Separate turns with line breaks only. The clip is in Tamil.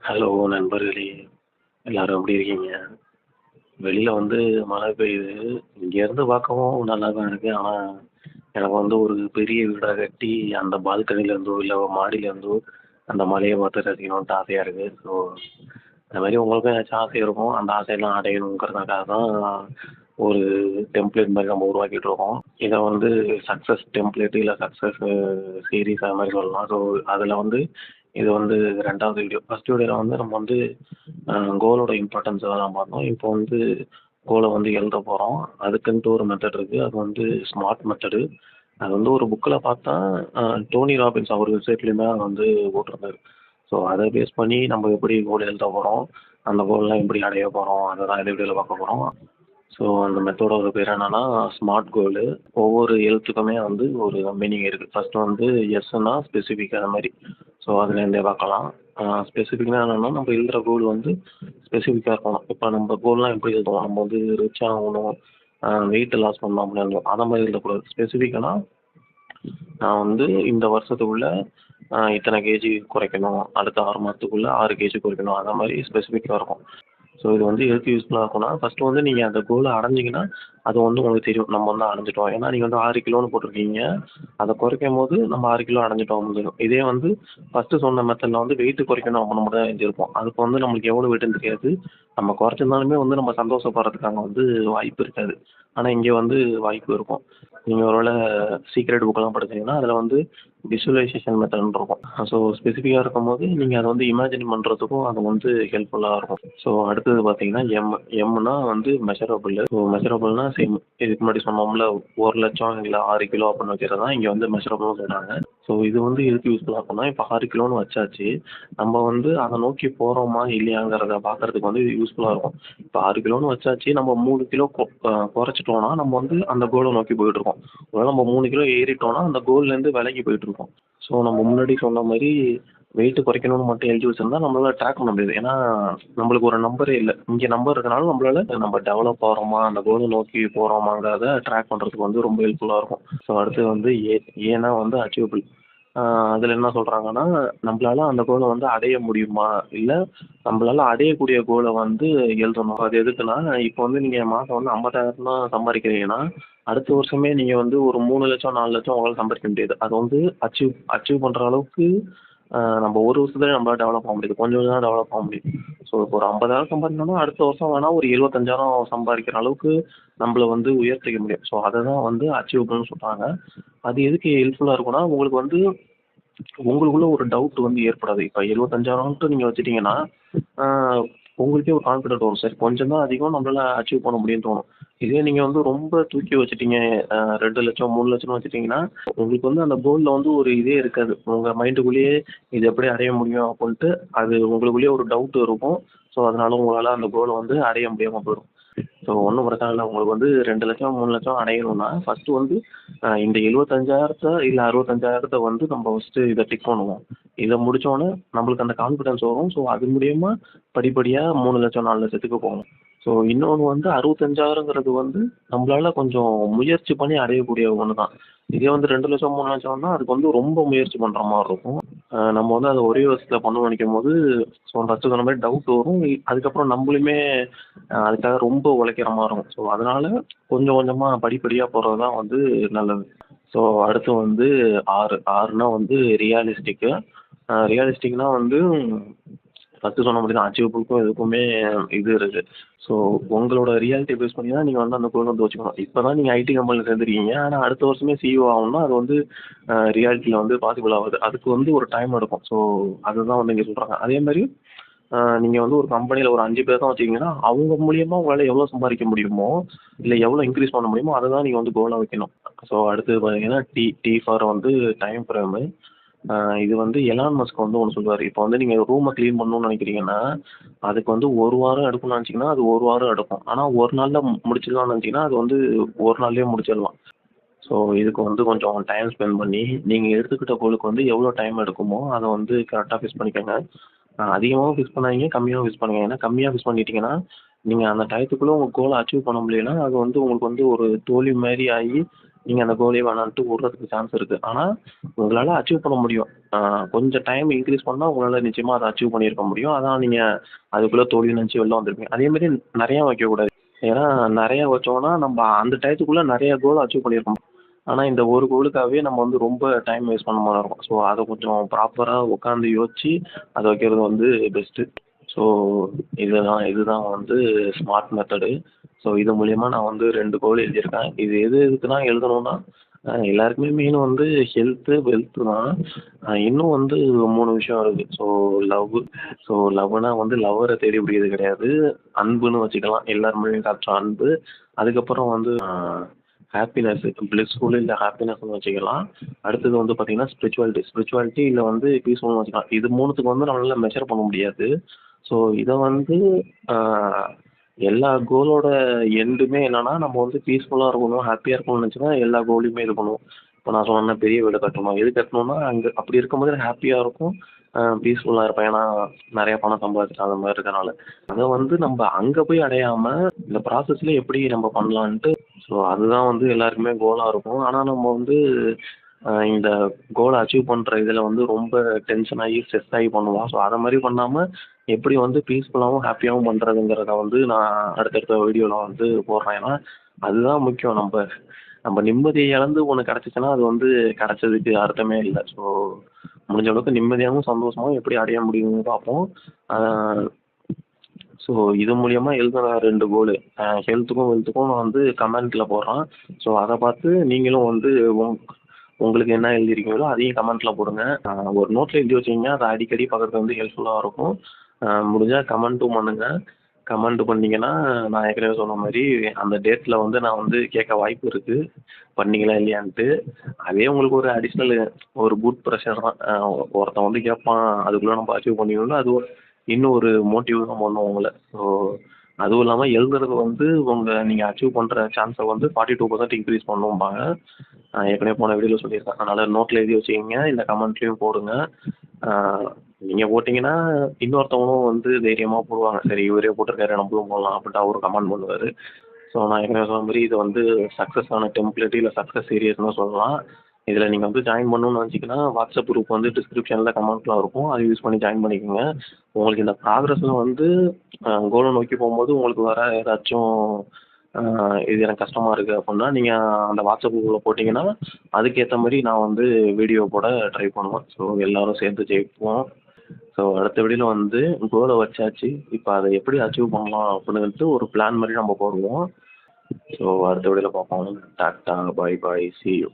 ஹலோ நண்பர்களே! எல்லாரும் எப்படி இருக்கீங்க? வெளியில வந்து மழை பெய்யுது. இங்கேருந்து பார்க்கவும் நல்லா தான் இருக்கு. ஆனா, எனக்கு வந்து ஒரு பெரிய வீடா கட்டி, அந்த பால்கனிலேருந்தோ, இல்ல மாடியிலேருந்தோ அந்த மழைய பார்த்து ரசிக்கணுன்ட்டு ஆசையா இருக்கு. ஸோ, அந்த மாரி உங்களுக்கும் ஏதாச்சும் ஆசை இருக்கும். அந்த ஆசையெல்லாம் அடையணுங்கிறதுக்காக தான் ஒரு டெம்ப்ளேட் மாரி நம்ம உருவாக்கிட்டு இருக்கோம். இத வந்து சக்சஸ் டெம்ப்ளேட் இல்ல சக்சஸ் சீரிஸ் அது மாரி சொல்லலாம். ஸோ, அதில வந்து இது வந்து 2வது வீடியோ. ஃபர்ஸ்ட் வீடியோல வந்து நம்ம வந்து கோலோட இம்பார்ட்டன்ஸ் அதெல்லாம் பார்த்தோம். இப்போ வந்து கோல வந்து எழுத போறோம். அதுக்குன்ட்டு ஒரு மெத்தட் இருக்கு. அது வந்து ஸ்மார்ட் மெத்தடு. அது வந்து ஒரு புக்ல பார்த்தா அ டோனி ராபின்ஸ் அவர் வெப்சைட்லயுமே அத வந்து போட்டிருந்தாரு. ஸோ அத பேஸ் பண்ணி நம்ம எப்படி கோல் எழுத போறோம், அந்த கோல்லாம் எப்படி அடைய போறோம், அத தான் இந்த வீடியோல பார்க்க போறோம். ஸோ அந்த மெத்தடோட பேர் என்னன்னா, ஸ்மார்ட் கோலு. ஒவ்வொரு எழுத்துக்குமே வந்து ஒரு மீனிங் இருக்கு. ஃபர்ஸ்ட் வந்து எஸ்ன்னா ஸ்பெசிஃபிக் அது மாரி. ஸோ அதுலேருந்தே பார்க்கலாம். ஸ்பெசிஃபிக்னா என்னன்னா, நம்ம எழுதுற கோல் வந்து ஸ்பெசிஃபிக்கா இருக்கணும். இப்ப நம்ம கோல்லாம் எப்படி எழுதுவோம்? நம்ம வந்து ரிச் ஆகணும், வெயிட் லாஸ் பண்ணணும் அப்படின்னு எழுதுவோம். அந்த மாரி எழுதக்கூடாது. ஸ்பெசிஃபிக்கானா, நான் வந்து இந்த வருஷத்துக்குள்ள இத்தனை கேஜி குறைக்கணும். அடுத்த 6 மாதத்துக்குள்ள 6 கேஜி குறைக்கணும். அந்த மாரி ஸ்பெசிஃபிக்கா இருக்கும். ஸோ இது வந்து எதுக்கு யூஸ்ஃபுல்லா இருக்கும்னா, ஃபர்ஸ்ட்டு வந்து நீங்க அந்த கோல அடைஞ்சீங்கன்னா, அது வந்து உங்களுக்கு தெரியும். நம்ம வந்து அடைஞ்சுட்டோம். ஏன்னா நீங்க வந்து 6 கிலோன்னு போட்டிருக்கீங்க. அத குறைக்கும்போது நம்ம 6 கிலோ அடைஞ்சுட்டோம் அப்படின்னு தெரியும். இதே வந்து ஃபர்ஸ்ட்டு சொன்ன மெத்தட்ல வந்து வெயிட் குறைக்கணும் அப்படின்னு மட்டும் தான் எழுதியிருப்போம். அதுக்கு வந்து நம்மளுக்கு எவ்வளோ வெயிட்டுன்னு தெரியாது. நம்ம குறைச்சிருந்தாலுமே வந்து நம்ம சந்தோஷப்படுறதுக்கான வந்து வாய்ப்பு இருக்காது. ஆனா இங்க வந்து வாய்ப்பு இருக்கும். நீங்க ஒரு வேள சீக்ரெட் புக்லாம் படிச்சீங்கன்னா, அதில வந்து விசுவலைசேஷன் மெத்தட்ன்னு இருக்கும். ஸோ ஸ்பெசிஃபிக்கா இருக்கும்போது, நீங்க அத வந்து இமேஜின் பண்றதுக்கும் அது வந்து ஹெல்ப்ஃபுல்லா இருக்கும். ஸோ அடுத்தது பார்த்தீங்கன்னா, எம்னா வந்து மெஷரபிள். ஸோ மெஷரபிள்னா சேம் இதுக்கு முன்னாடி சொன்னோம்ல 1,00,000 இல்ல 6 கிலோ அப்படின்னு வைக்கிறது தான் இங்க வந்து மெஷரபிள்னு சொல்றாங்க. ஸோ இது வந்து எதுக்கு யூஸ்ஃபுல்லா இருக்கும்னா, இப்ப 6 கிலோன்னு வச்சாச்சு. நம்ம வந்து அத நோக்கி போறோமா இல்லையாங்கிறத பார்க்கறதுக்கு வந்து இது யூஸ்ஃபுல்லா இருக்கும். இப்ப 6 கிலோன்னு வச்சாச்சு. நம்ம 3 கிலோ குறைச்சிட்டோம்னா, நம்ம வந்து அந்த கோல நோக்கி போயிட்டுருக்கோம். ஒருவேள நம்ம 3 கிலோ ஏறிட்டோம்னா, அந்த கோல்லேருந்து விலகி போயிட்டுருக்கோம். ஸோ நம்ம முன்னாடி சொன்ன மாரி வெயிட் குறைக்கணும்னு மட்டும் எழுதி வச்சிருந்தா, நம்மளால ட்ராக் பண்ண முடியாது. ஏன்னா, நம்மளுக்கு ஒரு நம்பரே இல்ல. இங்க நம்பர் இருக்கனால நம்மளால நம்ம டெவலப் ஆகுறோமா, அந்த கோல நோக்கி போறோமாங்கிறத ட்ராக் பண்றதுக்கு வந்து ரொம்ப ஹெல்ப்ஃபுல்லா இருக்கும். ஸோ அடுத்து வந்து ஏன்னா வந்து அச்சீவபிள். ஆ அதில என்ன சொல்றாங்கன்னா, நம்பளால அந்த கோல வந்து அடைய முடியுமா? இல்ல நம்பளால அடையக்கூடிய கோல வந்து எழுதணும். அது எதுக்குன்னா, இப்போ வந்து நீங்க மாசம் வந்து 50,000 தான் சம்பாரிக்கிறீங்கன்னா, அடுத்த வருஷமே நீங்க வந்து ஒரு 3,00,000 4,00,000 உங்களால சம்பாரிக்க முடியாது. அது வந்து அச்சீவ் அச்சீவ் பண்ற அளவுக்கு நம்ம ஒரு வருஷத்துலயே நம்மளால டெவலப் ஆக முடியாது. கொஞ்சம் கொஞ்சம் தான் டெவலப் ஆக முடியும். ஸோ இப்போ ஒரு 50,000 சம்பாதிக்கணும்னா, அடுத்த வருஷம் வேணா ஒரு 75,000 சம்பாதிக்கிற அளவுக்கு நம்மள வந்து உயர்த்திக்க முடியும். ஸோ அத தான் வந்து அச்சீவபிள்னு சொல்றாங்க. அது எதுக்கு ஹெல்ப்ஃபுல்லா இருக்கும்னா, உங்களுக்கு வந்து உங்களுக்குள்ள ஒரு டவுட் வந்து ஏற்படாது. இப்ப 75,000ன்ட்டு நீங்க வச்சுட்டீங்கன்னா, ஆ உங்களுக்கே ஒரு கான்ஃபிடென்ட் வரும். சரி கொஞ்சம் தான் அதிகம் நம்மளால அச்சீவ் பண்ண முடியும்னு தோணும். இதே நீங்க வந்து ரொம்ப தூக்கி வச்சுட்டீங்க, 2,00,000 3,00,000ன்னு வச்சுட்டீங்கன்னா, உங்களுக்கு வந்து அந்த கோல்ல வந்து ஒரு இதே இருக்காது. உங்க மைண்டுக்குள்ளேயே இது எப்படி அடைய முடியும் அப்புட்ன்ட்டு, அது உங்களுக்குள்ளேயே ஒரு டவுட் இருக்கும். ஸோ அதனால உங்களால அந்த கோல வந்து அடைய முடியாம போயிடும். ஸோ ஒண்ணும் பிரச்சனை இல்ல. உங்களுக்கு வந்து 2,00,000 3,00,000 அடையணும்னா, ஃபர்ஸ்ட்டு வந்து இந்த 75,000 இல்ல 65,000 வந்து நம்ம ஃபர்ஸ்ட்டு இத டிக் பண்ணுவோம். இத முடிச்சோனே நம்மளுக்கு அந்த கான்ஃபிடன்ஸ் வரும். ஸோ அது மூலியமா படிப்படியா 3,00,000 4,00,000க்கு போகும். ஸோ இன்னொன்னு வந்து 65,000ங்கிறது வந்து நம்மளால கொஞ்சம் முயற்சி பண்ணி அடையக்கூடிய ஒண்ணு தான். இதே வந்து 2,00,000 3,00,000ன்னா அதுக்கு வந்து ரொம்ப முயற்சி பண்ற மாரி இருக்கும். நம்ம வந்து அத ஒரே வருஷத்துல பண்ணணும்னு நெனைக்கும்போது, ஃபர்ஸ்ட்டு சொன்ன மாரி டவுட் வரும். அதுக்கப்புறம் நம்மளுமே அதுக்காக ரொம்ப உழைக்கிற மாரி இருக்கும். ஸோ அதனால கொஞ்சம் கொஞ்சமா படிப்படியா போறது தான் வந்து நல்லது. ஸோ அடுத்து வந்து 6னா வந்து ரியாலிஸ்டிக்கு. ரியாலிஸ்டிக்னா வந்து ஃபர்ஸ்ட்டு சொன்ன மாரி தான் அச்சீவபிள்க்கும் இதுக்குமே இது இருக்கு. ஸோ உங்களோட ரியாலிட்டிய பேஸ் பண்ணி தான் நீங்க வந்து அந்த கோல் வந்து வச்சுக்கணும். இப்ப தான் நீங்க ஐடி கம்பெனில சேர்ந்துருக்கீங்க. ஆனா அடுத்த வருஷமே சிஇஓ ஆகணும்னா அது வந்து ரியாலிட்டில வந்து பாசிபிள் ஆவாது. அதுக்கு வந்து ஒரு டைம் எடுக்கும். ஸோ அதுதான் வந்து இங்க சொல்றாங்க. அதே மாரி நீங்க வந்து ஒரு கம்பெனில ஒரு 5 பேர் தான் வச்சிருக்கீங்கன்னா, அவங்க மூலியமா உங்களால எவ்வளோ சம்பாதிக்க முடியுமோ, இல்ல எவ்வளோ இன்கிரீஸ் பண்ண முடியுமோ, அத தான் நீங்க வந்து கோலா வைக்கணும். ஸோ அடுத்தது பார்த்தீங்கன்னா, டி ஃபார் வந்து டைம் ஃப்ரேமு. இது வந்து எலான் மஸ்க் வந்து ஒண்ணு சொல்லுவாரு. இப்போ வந்து நீங்க ரூம கிளீன் பண்ணணும்னு நெனைக்கிறீங்கன்னா, அதுக்கு வந்து 1 வாரம் எடுக்கும்னு நெனச்சீங்கன்னா, அது 1 வாரம் எடுக்கும். ஆனா 1 நாள்ல முடிச்சிடலாம்னு நெனச்சீங்கன்னா, அது வந்து 1 நாள்லயே முடிச்சிடலாம். ஸோ இதுக்கு வந்து கொஞ்சம் டைம் ஸ்பெண்ட் பண்ணி, நீங்க எடுத்துக்கிட்ட கோலுக்கு வந்து எவ்வளோ டைம் எடுக்குமோ, அத வந்து கரெக்ட்டா ஃபிக்ஸ் பண்ணிக்கங்க. அதிகமாவும் ஃபிக்ஸ் பண்ணாதீங்க, கம்மியாவும் ஃபிக்ஸ் பண்ணுங்க. ஏன்னா கம்மியா ஃபிக்ஸ் பண்ணிட்டீங்கன்னா, நீங்க அந்த டயத்துக்குள்ள உங்க கோல அச்சீவ் பண்ண முடியலன்னா, அது வந்து உங்களுக்கு வந்து ஒரு தோல்வி மாரி ஆயி, நீங்கள் அந்த கோலே வேணான்ட்டு விட்றதுக்கு சான்ஸ் இருக்குது. ஆனால் உங்களால் அச்சீவ் பண்ண முடியும். கொஞ்சம் டைம் இன்க்ரீஸ் பண்ணால் உங்களால் நிச்சயமாக அதை அச்சீவ் பண்ணியிருக்க முடியும். அதான் நீங்கள் அதுக்குள்ளே தோல்வி நினச்சி வெளில வந்திருப்பீங்க. அதேமாரி நிறையா வைக்கக்கூடாது. ஏன்னா நிறையா வச்சோம்னா நம்ம அந்த டயத்துக்குள்ளே நிறைய கோல் அச்சீவ் பண்ணியிருக்கோம். ஆனால் இந்த ஒரு கோலுக்காகவே நம்ம வந்து ரொம்ப டைம் வேஸ்ட் பண்ண மாதிரி இருக்கும். ஸோ அதை கொஞ்சம் ப்ராப்பராக உட்காந்து யோசிச்சு அதை வைக்கிறது வந்து பெஸ்ட்டு. ஸோ இதுதான் வந்து ஸ்மார்ட் மெத்தடு. ஸோ இது மூலியமாக நான் வந்து 2 கோல் எழுதியிருக்கேன். இது எதுக்குன்னா எழுதணும்னா எல்லாருக்குமே மெயின் வந்து ஹெல்த்து, வெல்த்து தான். இன்னும் வந்து 3 விஷயம் இருக்குது. லவ்வுனா வந்து லவ்வரை தேடி பிடிக்கிறது கிடையாது. அன்புன்னு வச்சுக்கலாம். எல்லார் மேலேயும் காட்டுற அன்பு. அதுக்கப்புறம் வந்து ஹாப்பினஸ்ஸு, பிளிஸ்ஃபுல் இல்லை ஹாப்பினஸ்ன்னு வச்சுக்கலாம். அடுத்தது வந்து பார்த்தீங்கன்னா ஸ்பிரிச்சுவாலிட்டி இல்லை வந்து பீஸ்ஃபுல்னு வச்சுக்கலாம். இது 3த்துக்கு வந்து நம்மளால மெஷர் பண்ண முடியாது. ஸோ இதை வந்து எல்லா கோலோட எண்டுமே என்னன்னா நம்ம வந்து பீஸ்ஃபுல்லாக இருக்கணும், ஹாப்பியாக இருக்கணும்னு நினச்சினா எல்லா கோலையுமே இது பண்ணுவோம். இப்போ நான் சொன்னேன்னா பெரிய வீடு கட்டணும். எது கட்டணும்னா அங்கே அப்படி இருக்கும்போது எனக்கு ஹாப்பியாக இருக்கும், பீஸ்ஃபுல்லாக இருப்பேன். ஏன்னா நிறையா பணம் சம்பாதிச்சிட்டேன் அந்த மாதிரி இருக்கனால. அதை வந்து நம்ம அங்கே போய் அடையாமல் இந்த ப்ராசஸ்லேயே எப்படி நம்ம பண்ணலான்ட்டு. ஸோ அதுதான் வந்து எல்லாருக்குமே கோலாக இருக்கும். ஆனால் நம்ம வந்து இந்த கோலை அச்சீவ் பண்ணுற இதில் வந்து ரொம்ப டென்ஷன் ஆகி ஸ்ட்ரெஸ் ஆகி பண்ணுவோம். ஸோ அதை மாதிரி பண்ணாமல் எப்படி வந்து பீஸ்ஃபுல்லாகவும் ஹாப்பியாகவும் பண்ணுறதுங்கிறத வந்து நான் அடுத்தடுத்த வீடியோவில் வந்து போடுறேன். ஏன்னா அதுதான் முக்கியம். நம்ம நிம்மதியை இழந்து ஒன்று கிடச்சிச்சின்னா அது வந்து கிடச்சதுக்கு அர்த்தமே இல்லை. ஸோ முடிஞ்ச அளவுக்கு நிம்மதியாகவும் சந்தோஷமாகவும் எப்படி அடைய முடியும்னு பார்ப்போம். ஸோ இது மூலியமா எழுதுன 2 கோலு ஹெல்த்துக்கும் வெல்த்துக்கும் நான் வந்து கமெண்ட்டில் போடுறேன். ஸோ அதை பார்த்து நீங்களும் வந்து உங்களுக்கு என்ன எழுதியிருக்கீங்களோ அதையும் கமெண்ட்டில் போடுங்க. ஒரு நோட்டில் எழுதி வச்சிங்கன்னா அதை அடிக்கடி பார்க்குறது வந்து ஹெல்ப்ஃபுல்லாக இருக்கும். முடிஞ்சால் கமெண்ட்டும் பண்ணுங்கள். கமெண்ட் பண்ணிங்கன்னா நான் ஏற்கனவே சொன்ன மாதிரி அந்த டேட்டில் வந்து நான் வந்து கேட்க வாய்ப்பு இருக்குது, பண்ணீங்களா இல்லையான்ட்டு. அதே உங்களுக்கு ஒரு அடிஷ்னல் ஒரு குட் ப்ரெஷர் தான். ஒருத்தன் வந்து கேட்பான், அதுக்குள்ளே நம்ம அச்சீவ் பண்ணிக்கணும்னா அது இன்னும் ஒரு மோட்டிவ் தான் பண்ணும் உங்களை. ஸோ அதுவும் இல்லாமல் எழுதுறது வந்து நீங்கள் அச்சீவ் பண்ணுற சான்ஸை வந்து 42% இன்க்ரீஸ் பண்ணும்பாங்க. ஏற்கனவே போன வீடியோவில் சொல்லியிருக்கேன். அதனால் நோட்டில் எழுதி வச்சுக்கிங்க, இந்த கமெண்ட்லேயும் போடுங்க. நீங்கள் போட்டிங்கன்னா இன்னொருத்தவங்களும் வந்து தைரியமாக போடுவாங்க. சரி இவரே போட்டிருக்காரு நம்மளும் போடலாம் அப்படின்ட்டு அவரும் கமெண்ட் பண்ணுவார். ஸோ நான் ஏற்கனவே சொன்ன மாதிரி இது வந்து சக்ஸஸான டெம்ப்ளேட் இல்லை சக்ஸஸ் சீரியஸ்னு சொல்லலாம். இதில் நீங்கள் வந்து ஜாயின் பண்ணணும்னு நினச்சிங்கன்னா வாட்ஸ்அப் குரூப் வந்து டிஸ்கிரிப்ஷனில் கமெண்ட்லாம் இருக்கும். அதை யூஸ் பண்ணி ஜாயின் பண்ணிக்கோங்க. உங்களுக்கு இந்த ப்ராக்ரஸில் வந்து கோலை நோக்கி போகும்போது உங்களுக்கு வர ஏதாச்சும் இது எனக்கு கஷ்டமாக இருக்குது அப்படின்னா நீங்கள் அந்த வாட்ஸ்அப் குரூப்பில் போட்டிங்கன்னா அதுக்கேற்ற மாதிரி நான் வந்து வீடியோ போட ட்ரை பண்ணுவேன். ஸோ எல்லோரும் சேர்ந்து ஜெயிப்போம். ஸோ அடுத்த வீடியோவில் வந்து கோலை வச்சாச்சு, இப்போ அதை எப்படி அச்சீவ் பண்ணலாம் அப்படின்ட்டு ஒரு பிளான் மாதிரி நம்ம போடுவோம். ஸோ அடுத்த வீடியோவில் பார்ப்போம். Tata, bye bye, see you.